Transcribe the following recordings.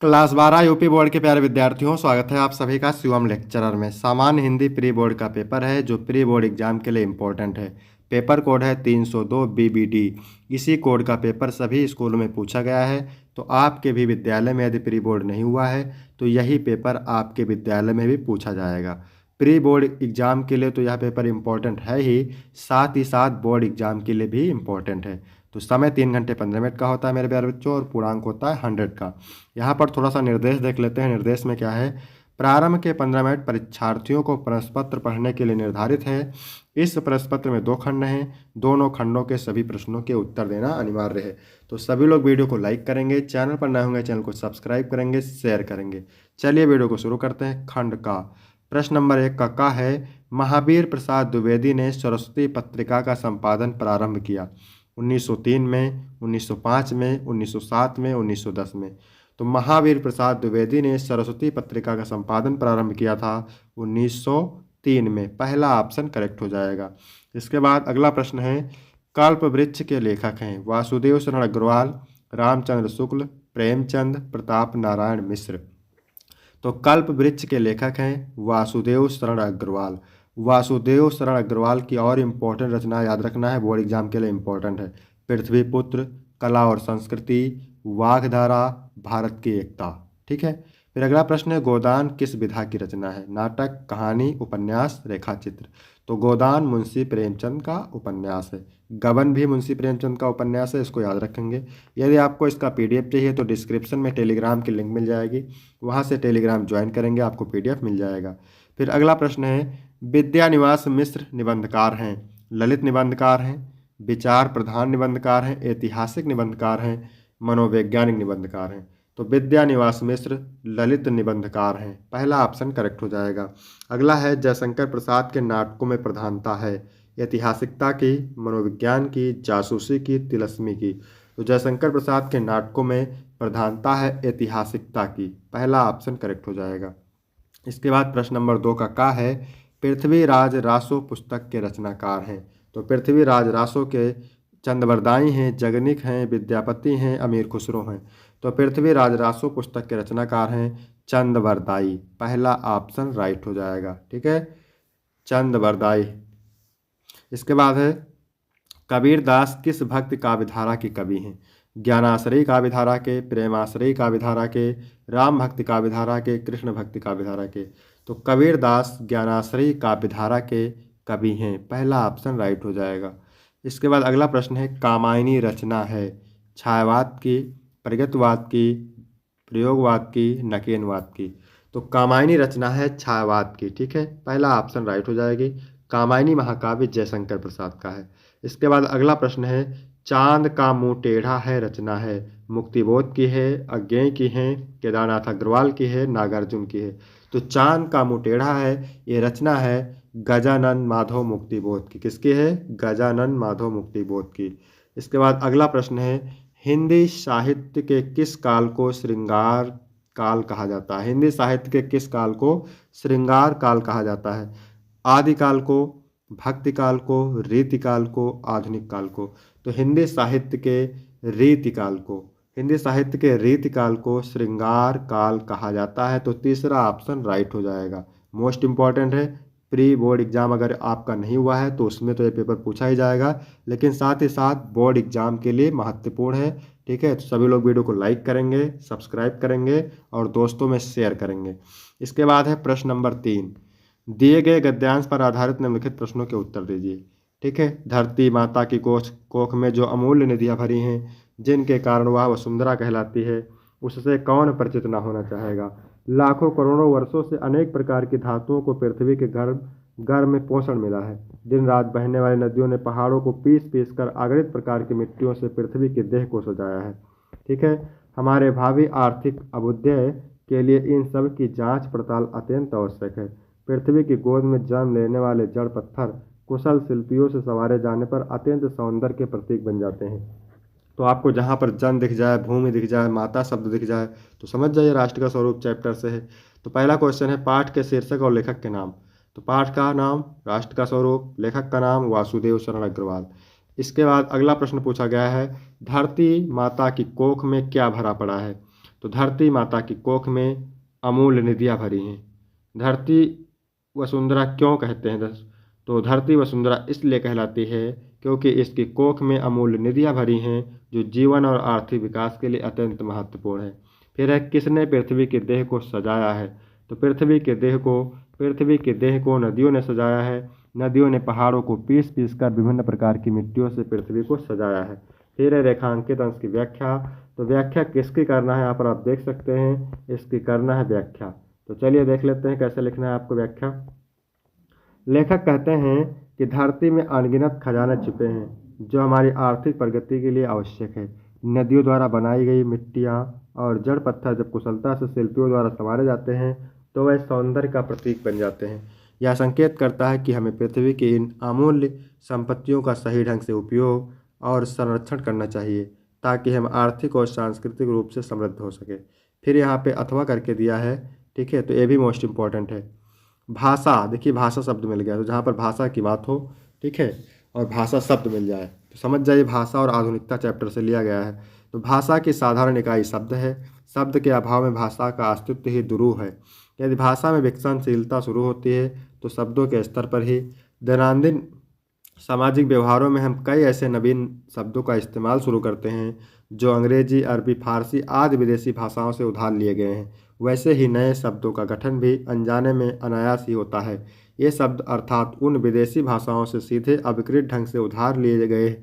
Class 12 UP board के प्यारे विद्यार्थियों, स्वागत है आप सभी का शिवम लेक्चरर में। सामान्य हिंदी प्री बोर्ड का पेपर है जो प्री बोर्ड एग्जाम के लिए इम्पोर्टेंट है। पेपर कोड है 302 BBD। इसी कोड का पेपर सभी स्कूलों में पूछा गया है। तो आपके भी विद्यालय में यदि प्री बोर्ड नहीं हुआ है तो यही पेपर आपके विद्यालय में भी पूछा जाएगा। प्री बोर्ड एग्जाम के लिए तो यह पेपर इम्पोर्टेंट है ही, साथ ही साथ बोर्ड एग्जाम के लिए भी इम्पोर्टेंट है। तो समय 3 घंटे 15 मिनट का होता है मेरे प्यारे बच्चों, और पूर्णांक होता है 100 का। यहाँ पर थोड़ा सा निर्देश देख लेते हैं। निर्देश में क्या है? प्रारंभ के 15 मिनट परीक्षार्थियों को प्रश्न पत्र पढ़ने के लिए निर्धारित है। इस प्रश्न पत्र में 2 खंड हैं। दोनों खंडों के सभी प्रश्नों के उत्तर देना अनिवार्य है। तो सभी लोग वीडियो को लाइक करेंगे, चैनल पर नए होंगे चैनल को सब्सक्राइब करेंगे, शेयर करेंगे। चलिए वीडियो को शुरू करते हैं। खंड का प्रश्न नंबर 1 का है, महावीर प्रसाद द्विवेदी ने सरस्वती पत्रिका का संपादन प्रारंभ किया। 1903 में, 1905 में, 1907 में, 1910 में। तो महावीर प्रसाद द्विवेदी ने सरस्वती पत्रिका का संपादन प्रारंभ किया था 1903 में। पहला ऑप्शन करेक्ट हो जाएगा। इसके बाद अगला प्रश्न है, कल्प वृक्ष के लेखक हैं वासुदेव शरण अग्रवाल, रामचंद्र शुक्ल, प्रेमचंद, प्रताप नारायण मिश्र। तो कल्प वृक्ष के लेखक हैं वासुदेव शरण अग्रवाल। वासुदेव शरण अग्रवाल की और इम्पोर्टेंट रचना याद रखना है, बोर्ड एग्जाम के लिए इम्पोर्टेंट है। पृथ्वीपुत्र, कला और संस्कृति, वाग्धारा, भारत की एकता। ठीक है। फिर अगला प्रश्न है, गोदान किस विधा की रचना है? नाटक, कहानी, उपन्यास, रेखाचित्र। तो गोदान मुंशी प्रेमचंद का उपन्यास है। गबन भी मुंशी प्रेमचंद का उपन्यास है, इसको याद रखेंगे। यदि आपको इसका PDF चाहिए तो डिस्क्रिप्शन में टेलीग्राम की लिंक मिल जाएगी, वहाँ से टेलीग्राम ज्वाइन करेंगे, आपको PDF मिल जाएगा। फिर अगला प्रश्न है, विद्यानिवास मिश्र निबंधकार हैं, ललित निबंधकार हैं, विचार प्रधान निबंधकार हैं, ऐतिहासिक निबंधकार हैं, मनोवैज्ञानिक निबंधकार हैं। तो विद्यानिवास मिश्र ललित निबंधकार हैं। पहला ऑप्शन करेक्ट हो जाएगा। अगला है, जयशंकर प्रसाद के नाटकों में प्रधानता है ऐतिहासिकता की, मनोविज्ञान की, जासूसी की, तिलस्मी की। तो जयशंकर प्रसाद के नाटकों में प्रधानता है ऐतिहासिकता की। पहला ऑप्शन करेक्ट हो जाएगा। इसके बाद प्रश्न नंबर 2 का है, पृथ्वीराज रासो पुस्तक के रचनाकार हैं। तो पृथ्वीराज रासो के चंदवरदाई हैं, जगनिक हैं, विद्यापति हैं, अमीर खुसरो हैं। तो पृथ्वीराज रासो पुस्तक के रचनाकार हैं चंदवरदाई। पहला ऑप्शन राइट हो जाएगा। ठीक है, चंदवरदाई। इसके बाद है, कबीरदास किस भक्ति काव्यधारा के कवि हैं? ज्ञानाश्रयी काव्यधारा के, प्रेमाश्रयी काव्यधारा के, राम भक्ति काव्यधारा के, कृष्ण भक्ति काव्यधारा के। तो कबीरदास ज्ञानाश्रयी काव्यधारा के कवि हैं। पहला ऑप्शन राइट हो जाएगा। इसके बाद अगला प्रश्न है, कामायनी रचना है छायावाद की, प्रगतवाद की, प्रयोगवाद की, नकेनवाद की। तो कामायनी रचना है छायावाद की। ठीक है, पहला ऑप्शन राइट हो जाएगी। कामायनी महाकाव्य जयशंकर प्रसाद का है। इसके बाद अगला प्रश्न है, चांद का मुंह टेढ़ा है रचना है मुक्तिबोध की है, अज्ञेय की है, केदारनाथ अग्रवाल की है, नागार्जुन की है। तो चांद का मुंह टेढ़ा है, ये रचना है गजानन माधव मुक्तिबोध की। किसकी है? गजानन माधव मुक्तिबोध की। इसके बाद अगला प्रश्न है, हिंदी साहित्य के किस काल को श्रृंगार काल कहा जाता है? हिंदी साहित्य के किस काल को श्रृंगार काल कहा जाता है? आदिकाल को, भक्ति काल को, रीति काल को, आधुनिक काल को। तो हिंदी साहित्य के रीति काल को, हिंदी साहित्य के रीति काल को श्रृंगार काल कहा जाता है। तो तीसरा ऑप्शन राइट हो जाएगा। मोस्ट इंपॉर्टेंट है, प्री बोर्ड एग्जाम अगर आपका नहीं हुआ है तो उसमें तो ये पेपर पूछा ही जाएगा, लेकिन साथ ही साथ बोर्ड एग्जाम के लिए महत्वपूर्ण है। ठीक है, तो सभी लोग वीडियो को लाइक करेंगे, सब्सक्राइब करेंगे और दोस्तों में शेयर करेंगे। इसके बाद है प्रश्न नंबर 3, दिए गए गद्यांश पर आधारित निम्नलिखित प्रश्नों के उत्तर दीजिए। ठीक है, धरती माता की कोख में जो अमूल्य निधियाँ भरी हैं, जिनके कारण वह वसुंधरा कहलाती है, उससे कौन परिचित ना होना चाहेगा? लाखों करोड़ों वर्षों से अनेक प्रकार की धातुओं को पृथ्वी के गर्भ में पोषण मिला है। दिन रात बहने वाली नदियों ने पहाड़ों को पीस पीस कर अगणित प्रकार की मिट्टियों से पृथ्वी के देह को सजाया है। ठीक है, हमारे भावी आर्थिक अभ्युदय के लिए इन सब की जांच पड़ताल अत्यंत आवश्यक है। पृथ्वी की गोद में जन्म लेने वाले जड़ पत्थर कुशल शिल्पियों से संवारे जाने पर अत्यंत सौंदर्य के प्रतीक बन जाते हैं। तो आपको जहाँ पर जन दिख जाए, भूमि दिख जाए, माता शब्द दिख जाए तो समझ जाइए राष्ट्र का स्वरूप चैप्टर से है। तो पहला क्वेश्चन है, पाठ के शीर्षक और लेखक के नाम। तो पाठ का नाम राष्ट्र का स्वरूप, लेखक का नाम वासुदेव शरण अग्रवाल। इसके बाद अगला प्रश्न पूछा गया है, धरती माता की कोख में क्या भरा पड़ा है? तो धरती माता की कोख में अमूल्य निधियाँ भरी हैं। धरती वसुंधरा क्यों कहते हैं? तो धरती वसुंधरा इसलिए कहलाती है क्योंकि इसकी कोख में अमूल्य निधियाँ भरी हैं जो जीवन और आर्थिक विकास के लिए अत्यंत महत्वपूर्ण है। फिर है, किसने पृथ्वी के देह को सजाया है? तो पृथ्वी के देह को नदियों ने सजाया है। नदियों ने पहाड़ों को पीस पीस कर विभिन्न प्रकार की मिट्टियों से पृथ्वी को सजाया है। फिर है रेखांकित अंश की व्याख्या। तो व्याख्या किसकी करना है? यहाँ पर आप देख सकते हैं, इसकी करना है व्याख्या। तो चलिए देख लेते हैं कैसे लिखना है आपको व्याख्या। लेखक कहते हैं कि धरती में अनगिनत खजाने छिपे हैं जो हमारी आर्थिक प्रगति के लिए आवश्यक है। नदियों द्वारा बनाई गई मिट्टियाँ और जड़ पत्थर जब कुशलता से शिल्पियों द्वारा संवारे जाते हैं तो वह सौंदर्य का प्रतीक बन जाते हैं। यह संकेत करता है कि हमें पृथ्वी की इन अमूल्य संपत्तियों का सही ढंग से उपयोग और संरक्षण करना चाहिए ताकि हम आर्थिक और सांस्कृतिक रूप से समृद्ध हो सके। फिर यहाँ पे अथवा करके दिया है, ठीक है, तो ये भी मोस्ट इम्पॉर्टेंट है। भाषा, देखिए भाषा शब्द मिल गया, तो जहाँ पर भाषा की बात हो, ठीक है, और भाषा शब्द मिल जाए तो समझ जाइए भाषा और आधुनिकता चैप्टर से लिया गया है। तो भाषा की साधारण इकाई शब्द है। शब्द के अभाव में भाषा का अस्तित्व ही दुरूह है। यदि भाषा में विकसनशीलता शुरू होती है तो शब्दों के स्तर पर ही दैनंदिन सामाजिक व्यवहारों में हम कई ऐसे नवीन शब्दों का इस्तेमाल शुरू करते हैं जो अंग्रेजी, अरबी, फारसी आदि विदेशी भाषाओं से उधार लिए गए हैं। वैसे ही नए शब्दों का गठन भी अनजाने में अनायास ही होता है। ये शब्द अर्थात उन विदेशी भाषाओं से सीधे अविकृत ढंग से उधार लिए गए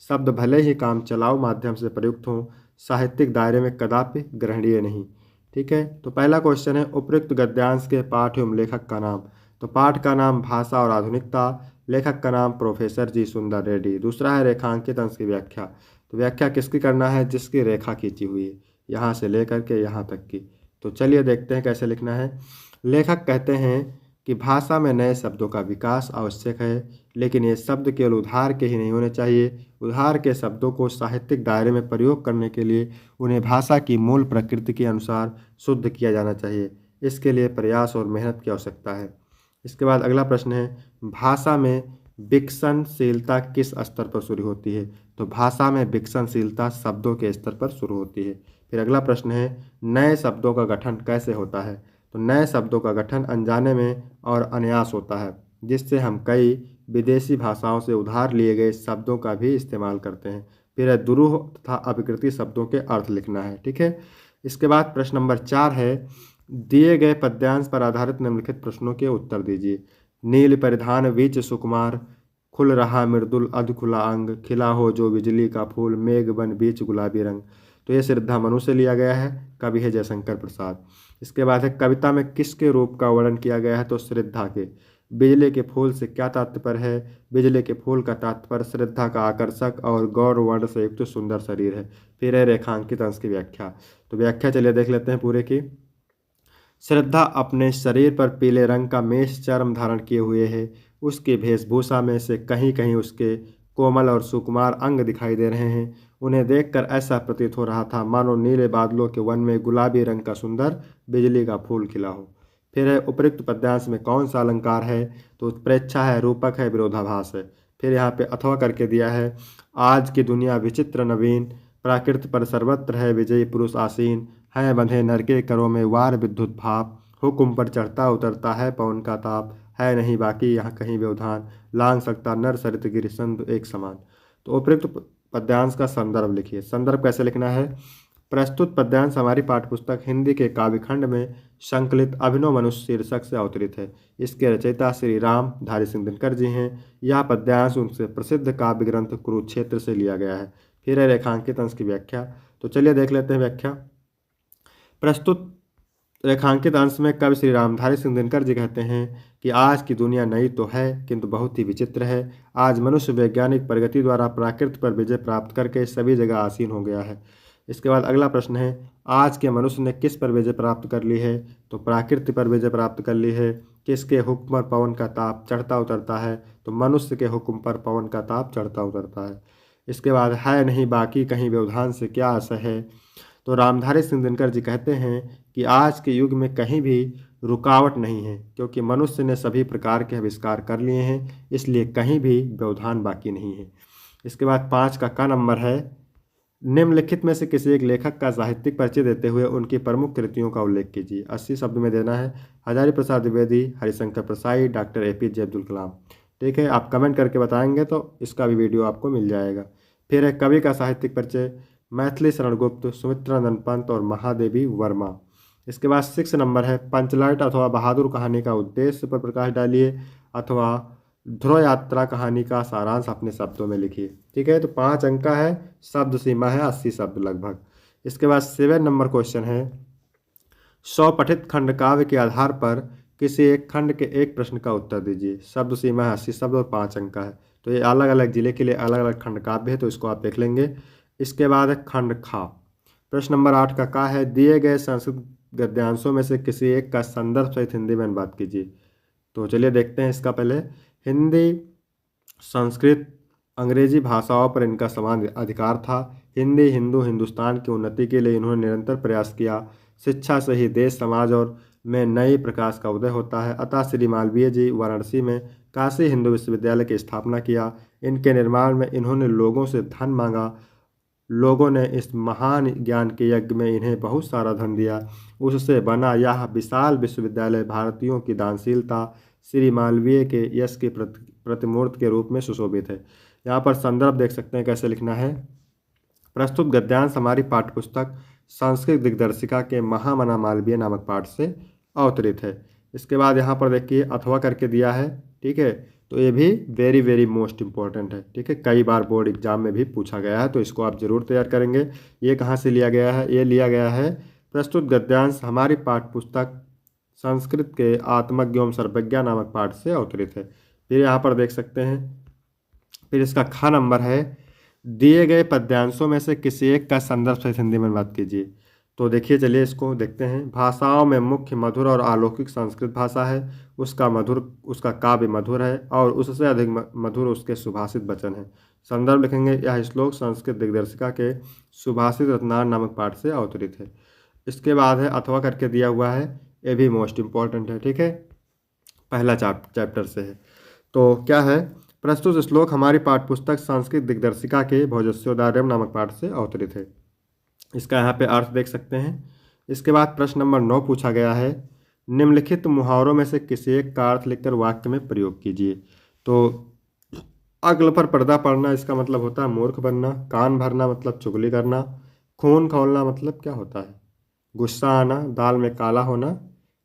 शब्द भले ही काम चलाऊ माध्यम से प्रयुक्त हों, साहित्यिक दायरे में कदापि ग्रहणीय नहीं। ठीक है, तो पहला क्वेश्चन है उपयुक्त गद्यांश के पाठ एवं लेखक का नाम। तो पाठ का नाम भाषा और आधुनिकता, लेखक का नाम प्रोफेसर जी सुंदर रेड्डी। दूसरा है रेखांकित अंश की व्याख्या। तो व्याख्या किसकी करना है? जिसकी रेखा खींची हुई है यहाँ से लेकर के यहाँ तक की। तो चलिए देखते हैं कैसे लिखना है। लेखक कहते हैं कि भाषा में नए शब्दों का विकास आवश्यक है, लेकिन ये शब्द केवल उधार के ही नहीं होने चाहिए। उधार के शब्दों को साहित्यिक दायरे में प्रयोग करने के लिए उन्हें भाषा की मूल प्रकृति के अनुसार शुद्ध किया जाना चाहिए। इसके लिए प्रयास और मेहनत की आवश्यकता है। इसके बाद अगला प्रश्न है भाषा में विकसनशीलता किस स्तर पर शुरू होती है? तो भाषा में विकसनशीलता शब्दों के स्तर पर शुरू होती है। फिर अगला प्रश्न है नए शब्दों का गठन कैसे होता है? तो नए शब्दों का गठन अनजाने में और अनायास होता है, जिससे हम कई विदेशी भाषाओं से उधार लिए गए शब्दों का भी इस्तेमाल करते हैं। फिर दुरूह तथा अविकृति शब्दों के अर्थ लिखना है। ठीक है, इसके बाद प्रश्न नंबर 4 है दिए गए पद्यांश पर आधारित निम्नलिखित प्रश्नों के उत्तर दीजिए। नील परिधान वीच सुकुमार, खुल रहा मृदुल अध खुला अंग, खिला हो जो बिजली का फूल, मेघ बन बीच गुलाबी रंग। तो ये श्रद्धा मनु से लिया गया है, कवि है जयशंकर प्रसाद। इसके बाद है कविता में किसके रूप का वर्णन किया गया है? तो श्रद्धा के। बिजली के फूल से क्या तात्पर्य है? बिजली के फूल का तात्पर्य श्रद्धा का आकर्षक और गौर वर्ण से युक्त सुंदर शरीर है। फिर है रेखांकित अंश की व्याख्या। तो व्याख्या चलिए देख लेते हैं पूरे की। श्रद्धा अपने शरीर पर पीले रंग का मेष चर्म धारण किए हुए है। उसकी वेशभूषा में से कहीं कहीं उसके कोमल और सुकुमार अंग दिखाई दे रहे हैं। उन्हें देखकर ऐसा प्रतीत हो रहा था मानो नीले बादलों के वन में गुलाबी रंग का सुंदर बिजली का फूल खिला हो। फिर है उपयुक्त पद्यांश में कौन सा अलंकार है? तो प्रेच्छा है, रूपक है, विरोधाभास है। फिर यहाँ पे अथवा करके दिया है आज की दुनिया विचित्र नवीन, प्राकृत पर सर्वत्र है विजयी पुरुष आसीन, हैं बंधे नर के करों में वार विद्युत भाप, हुक्म पर चढ़ता उतरता है पवन का ताप, है नहीं बाकी यहाँ कहीं व्यवधान, लांग सकता नर सरित गिरि संधु एक समान। तो उपयुक्त पद्यांश का संदर्भ लिखिए। संदर्भ कैसे लिखना है? प्रस्तुत पद्यांश हमारी पाठ्यपुस्तक हिंदी के काव्यखंड में संकलित अभिनव मनुष्य शीर्षक से अवतरित है। इसके रचयिता श्री राम धारी सिंह दिनकर जी हैं। यह पद्यांश उनसे प्रसिद्ध काव्य ग्रंथ कुरुक्षेत्र से लिया गया है। फिर है रेखांकित अंश की व्याख्या। तो चलिए देख लेते हैं व्याख्या। प्रस्तुत रेखांकित अंश में कवि श्री रामधारी सिंह दिनकर जी कहते हैं कि आज की दुनिया नई तो है किंतु बहुत ही विचित्र है। आज मनुष्य वैज्ञानिक प्रगति द्वारा प्राकृत पर विजय प्राप्त करके सभी जगह आसीन हो गया है। इसके बाद अगला प्रश्न है आज के मनुष्य ने किस पर विजय प्राप्त कर ली है? तो प्राकृति पर विजय प्राप्त कर ली है। किसके हुक्म पर पवन का ताप चढ़ता उतरता है? तो मनुष्य के हुक्म पर पवन का ताप चढ़ता उतरता है। इसके बाद है नहीं बाकी कहीं व्यवधान से क्या आशय है? तो रामधारी सिंह दिनकर जी कहते हैं कि आज के युग में कहीं भी रुकावट नहीं है, क्योंकि मनुष्य ने सभी प्रकार के आविष्कार कर लिए हैं, इसलिए कहीं भी व्यवधान बाकी नहीं है। इसके बाद 5 का नंबर है निम्नलिखित में से किसी एक लेखक का साहित्यिक परिचय देते हुए उनकी प्रमुख कृतियों का उल्लेख कीजिए। 80 शब्द में देना है। Hazari Prasad Dwivedi, Harishankar Prasai, doctor APJ Abdul Kalam. ठीक है, आप कमेंट करके बताएंगे तो इसका भी वीडियो आपको मिल जाएगा। फिर है कवि का साहित्यिक परिचय, मैथिली शरण गुप्त, सुमित्रानंद पंत और महादेवी वर्मा। इसके बाद 6 नंबर है पंचलाइट अथवा बहादुर कहानी का उद्देश्य पर प्रकाश डालिए, अथवा ध्रुव यात्रा कहानी का सारांश अपने शब्दों में लिखिए। ठीक है, तो 5 अंक का है, शब्द सीमा है 80 शब्द लगभग। इसके बाद 7 नंबर क्वेश्चन है, 100 पठित खंड काव्य के आधार पर किसी एक खंड के एक प्रश्न का उत्तर दीजिए। शब्द सीमा है 80 शब्द और 5 अंक का है। तो ये अलग अलग जिले के लिए अलग अलग खंड काव्य है, तो इसको आप देख लेंगे। इसके बाद है खंड खा। प्रश्न नंबर 8 का है, दिए गए संस्कृत गद्यांशों में से किसी एक का संदर्भ सहित हिंदी में अनुवाद कीजिए। तो चलिए देखते हैं इसका। पहले हिंदी, संस्कृत, अंग्रेजी भाषाओं पर इनका समान अधिकार था। हिंदी, हिंदू, हिंदुस्तान की उन्नति के लिए इन्होंने निरंतर प्रयास किया। शिक्षा से ही देश, समाज और में नई प्रकाश का उदय होता है। अतः श्री मालवीय जी वाराणसी में काशी हिंदू विश्वविद्यालय की स्थापना किया। इनके निर्माण में इन्होंने लोगों से धन मांगा। लोगों ने इस महान ज्ञान के यज्ञ में इन्हें बहुत सारा धन दिया। उससे बना यह विशाल विश्वविद्यालय भारतीयों की दानशीलता, श्री मालवीय के यश की प्रतिमूर्ति के रूप में सुशोभित है। यहाँ पर संदर्भ देख सकते हैं कैसे लिखना है। प्रस्तुत गद्यांश हमारी पाठ्यपुस्तक संस्कृत दिग्दर्शिका के महामना मालवीय नामक पाठ से अवतरित है। इसके बाद यहाँ पर देखिए अथवा करके दिया है। ठीक है, तो ये भी वेरी वेरी मोस्ट इम्पॉर्टेंट है। ठीक है, कई बार बोर्ड एग्जाम में भी पूछा गया है, तो इसको आप जरूर तैयार करेंगे। ये कहाँ से लिया गया है? ये लिया गया है प्रस्तुत गद्यांश हमारी पाठ्यपुस्तक संस्कृत के आत्मज्ञ एवं सर्वज्ञा नामक पाठ से अवतरित है। फिर यहाँ पर देख सकते हैं। फिर इसका खा नंबर है, दिए गए पद्यांशों में से किसी एक का संदर्भ सहित हिंदी में अनुवाद कीजिए। तो देखिए, चलिए इसको देखते हैं। भाषाओं में मुख्य मधुर और अलौकिक संस्कृत भाषा है। उसका काव्य मधुर है और उससे अधिक मधुर उसके सुभाषित वचन है। संदर्भ लिखेंगे, यह श्लोक संस्कृत दिग्दर्शिका के सुभाषित रत्नार नामक पाठ से अवतरित है। इसके बाद है अथवा करके दिया हुआ है, ये भी मोस्ट इम्पॉर्टेंट है। ठीक है, पहला चैप्टर से है। तो क्या है? प्रस्तुत श्लोक हमारी पाठ्यपुस्तक संस्कृत दिग्दर्शिका के भोजस्योदार्यम नामक पाठ से अवतरित है। इसका यहाँ पे अर्थ देख सकते हैं। इसके बाद प्रश्न नंबर 9 पूछा गया है, निम्नलिखित मुहावरों में से किसी एक का अर्थ लिखकर वाक्य में प्रयोग कीजिए। तो अग्ल पर पर्दा पड़ना, इसका मतलब होता है मूर्ख बनना। कान भरना मतलब चुगली करना। खून खौलना मतलब क्या होता है? गुस्सा आना। दाल में काला होना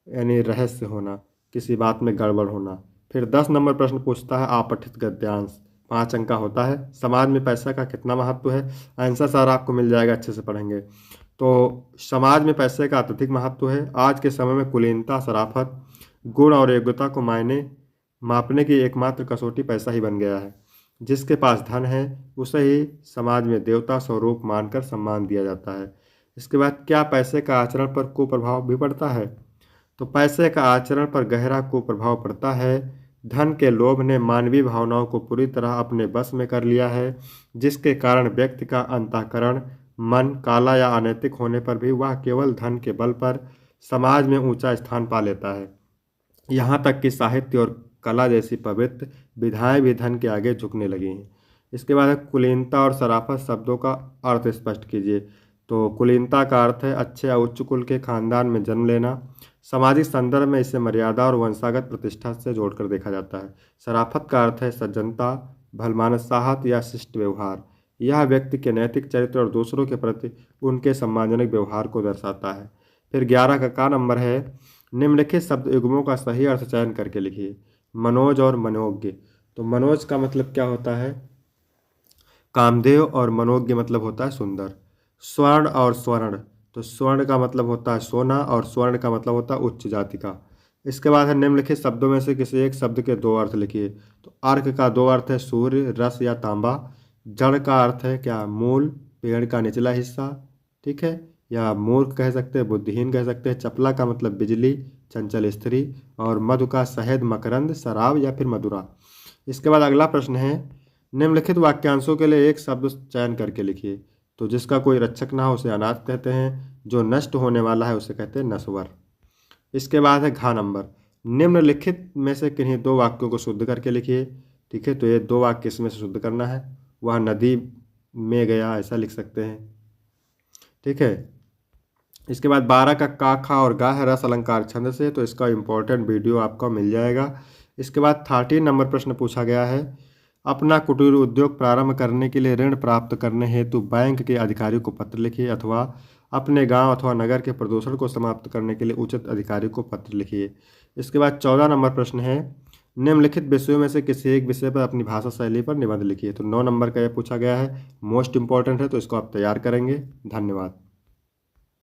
यानी रहस्य होना, किसी बात में गड़बड़ होना। फिर 10 नंबर प्रश्न पूछता है अपठित गद्यांश, 5 अंक का होता है। समाज में पैसे का कितना महत्व है? आंसर सारा आपको मिल जाएगा, अच्छे से पढ़ेंगे। तो समाज में पैसे का अत्यधिक महत्व है। आज के समय में कुलीनता, शराफत, गुण और योग्यता को मापने की एकमात्र कसौटी पैसा ही बन गया है। जिसके पास धन है उसे ही समाज में देवता स्वरूप मानकर सम्मान दिया जाता है। इसके बाद क्या पैसे का आचरण पर कुप्रभाव भी पड़ता है? तो पैसे का आचरण पर गहरा कुप्रभाव पड़ता है। धन के लोभ ने मानवीय भावनाओं को पूरी तरह अपने बस में कर लिया है, जिसके कारण व्यक्ति का अंतःकरण मन काला या अनैतिक होने पर भी वह केवल धन के बल पर समाज में ऊंचा स्थान पा लेता है। यहाँ तक कि साहित्य और कला जैसी पवित्र विधाएं भी धन के आगे झुकने लगी हैं। इसके बाद है कुलीनता और शराफत शब्दों का अर्थ स्पष्ट कीजिए। तो कुलीनता का अर्थ है अच्छे या उच्च कुल के खानदान में जन्म लेना। सामाजिक संदर्भ में इसे मर्यादा और वंशागत प्रतिष्ठा से जोड़कर देखा जाता है। शराफत का अर्थ है सज्जनता, भलमानसाहत या शिष्ट व्यवहार। यह व्यक्ति के नैतिक चरित्र और दूसरों के प्रति उनके सम्मानजनक व्यवहार को दर्शाता है। फिर 11 का नंबर है, निम्नलिखित शब्द युग्मों का सही अर्थ चयन करके लिखिए। मनोज और मनोज्ञ। तो मनोज का मतलब क्या होता है? कामदेव, और मनोज्ञ मतलब होता है सुंदर। स्वर्ण और स्वर्ण, तो स्वर्ण का मतलब होता है सोना और स्वर्ण का मतलब होता है उच्च जाति का। इसके बाद है निम्नलिखित शब्दों में से किसी एक शब्द के 2 अर्थ लिखिए। तो अर्क का 2 अर्थ है सूर्य, रस या तांबा। जड़ का अर्थ है क्या? मूल, पेड़ का निचला हिस्सा। ठीक है, या मूर्ख कह सकते हैं, बुद्धिहीन कह सकते हैं। चपला का मतलब बिजली, चंचल स्त्री। और मधु का शहद, मकरंद, शराब या फिर मधुरा। इसके बाद अगला प्रश्न है, निम्नलिखित वाक्यांशों के लिए एक शब्द चयन करके लिखिए। तो जिसका कोई रक्षक ना हो उसे अनाथ कहते हैं, जो नष्ट होने वाला है उसे कहते हैं नश्वर। इसके बाद है घ नंबर, निम्नलिखित में से किन्हीं 2 वाक्यों को शुद्ध करके लिखिए। ठीक है, तो ये 2 वाक्य इसमें से शुद्ध करना है। वह नदी में गया, ऐसा लिख सकते हैं। ठीक है। इसके बाद 12 का का खा और गा है रस अलंकार छंद से, तो इसका इम्पोर्टेंट वीडियो आपको मिल जाएगा। इसके बाद 13 नंबर प्रश्न पूछा गया है, अपना कुटीर उद्योग प्रारंभ करने के लिए ऋण प्राप्त करने हेतु बैंक के अधिकारी को पत्र लिखिए, अथवा अपने गांव अथवा नगर के प्रदूषण को समाप्त करने के लिए उचित अधिकारी को पत्र लिखिए। इसके बाद 14 नंबर प्रश्न है, निम्नलिखित विषयों में से किसी एक विषय पर अपनी भाषा शैली पर निबंध लिखिए। तो 9 नंबर का यह पूछा गया है, मोस्ट इंपॉर्टेंट है, तो इसको आप तैयार करेंगे। धन्यवाद।